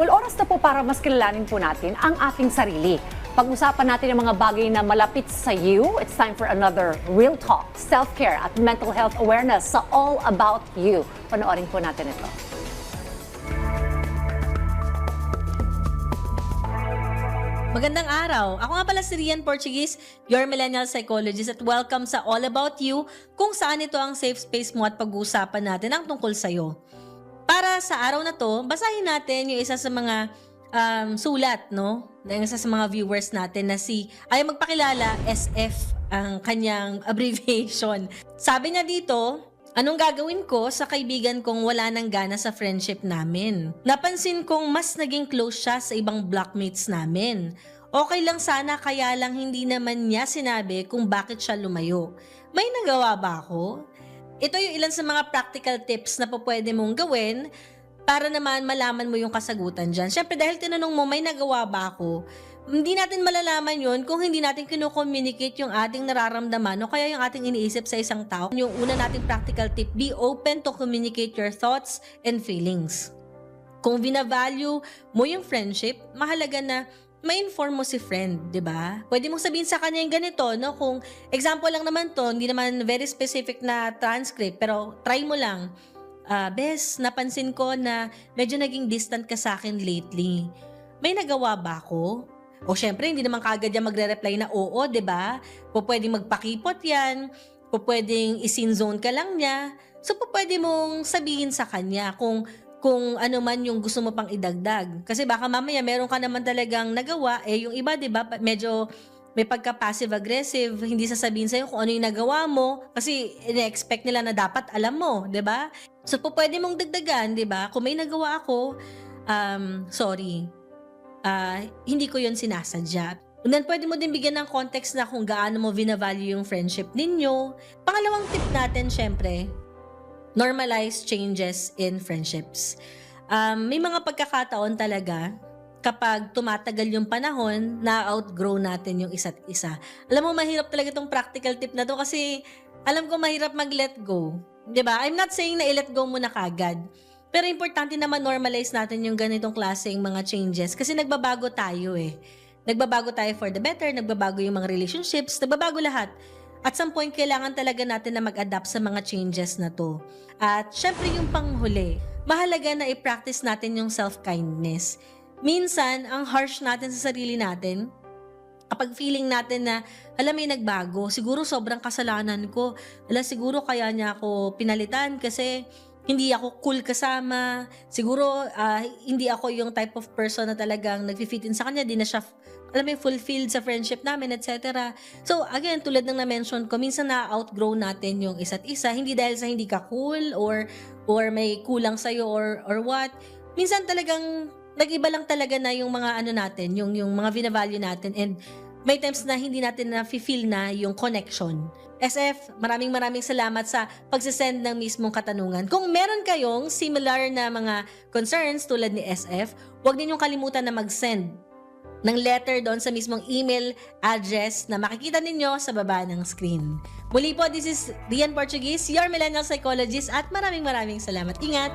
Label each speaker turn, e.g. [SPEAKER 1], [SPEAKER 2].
[SPEAKER 1] Well, oras na po para mas kilalanin po natin ang ating sarili. Pag-usapan natin ang mga bagay na malapit sa you. It's time for another Real Talk, self-care at mental health awareness sa All About You. Panoorin po natin ito.
[SPEAKER 2] Magandang araw. Ako nga pala si Rian Portuguese, your millennial psychologist, at welcome sa All About You, kung saan ito ang safe space mo at pag-uusapan natin ang tungkol sa'yo. Para sa araw na to, basahin natin yung isa sa mga sulat, no? Ng isa sa mga viewers natin na ayaw magpakilala, SF ang kanyang abbreviation. Sabi niya dito, anong gagawin ko sa kaibigan kong wala nang gana sa friendship namin? Napansin kong mas naging close siya sa ibang blockmates namin. Okay lang sana, kaya lang hindi naman niya sinabi kung bakit siya lumayo. May nagawa ba ako? Ito yung ilan sa mga practical tips na pwede mong gawin para naman malaman mo yung kasagutan dyan. Siyempre dahil tinanong mo, may nagawa ba ako? Hindi natin malalaman yun kung hindi natin kino-communicate yung ating nararamdaman o kaya yung ating iniisip sa isang tao. Yung una nating practical tip, be open to communicate your thoughts and feelings. Kung binavalue mo yung friendship, mahalaga na ma-inform mo si friend, di ba? Pwede mong sabihin sa kanya yung ganito, no? Kung example lang naman to, hindi naman very specific na transcript, pero try mo lang. Bes, napansin ko na medyo naging distant ka sa akin lately. May nagawa ba ako? O syempre, hindi naman kaagad yan magre-reply na oo, di ba? Pwedeng magpakipot yan, pwedeng isin zone ka lang niya. So, pwede mong sabihin sa kanya kung ano man yung gusto mo pang idagdag. Kasi baka mamaya meron ka naman talagang nagawa, yung iba, di ba, medyo may pagka-passive-aggressive, hindi sasabihin sa'yo kung ano yung nagawa mo kasi ina-expect nila na dapat alam mo, di ba? So, pwede mong dagdagan, di ba? Kung may nagawa ako, sorry. Hindi ko yun sinasadya. And then, pwede mo din bigyan ng context na kung gaano mo binavalue yung friendship ninyo. Pangalawang tip natin, syempre, normalize changes in friendships. May mga pagkakataon talaga kapag tumatagal yung panahon, na-outgrow natin yung isa't isa. Alam mo, mahirap talaga itong practical tip na to kasi alam ko mahirap mag-let go. Diba? I'm not saying na i-let go mo na kagad. Pero importante naman normalize natin yung ganitong klaseng mga changes kasi nagbabago tayo eh. Nagbabago tayo for the better, nagbabago yung mga relationships, nagbabago lahat. At some point, kailangan talaga natin na mag-adapt sa mga changes na to. At syempre yung panghuli, mahalaga na i-practice natin yung self-kindness. Minsan, ang harsh natin sa sarili natin, kapag feeling natin na, alam, may nagbago, siguro sobrang kasalanan ko, siguro kaya niya ako pinalitan kasi hindi ako cool kasama, siguro hindi ako yung type of person na talagang nag-fit in sa kanya, di na siya, fulfilled sa friendship namin, etc. So, again, tulad ng na-mention ko, minsan na-outgrow natin yung isa't isa, hindi dahil sa hindi ka cool or may kulang sa'yo or what. Minsan talagang nag-iba lang talaga na yung mga natin, yung mga binavalue natin, and may times na hindi natin na-feel na yung connection. SF, maraming salamat sa pagsisend ng mismong katanungan. Kung meron kayong similar na mga concerns tulad ni SF, huwag ninyong kalimutan na mag-send ng letter doon sa mismong email address na makikita ninyo sa baba ng screen. Muli po, this is Rian Portuguese, your millennial psychologist, at maraming salamat. Ingat!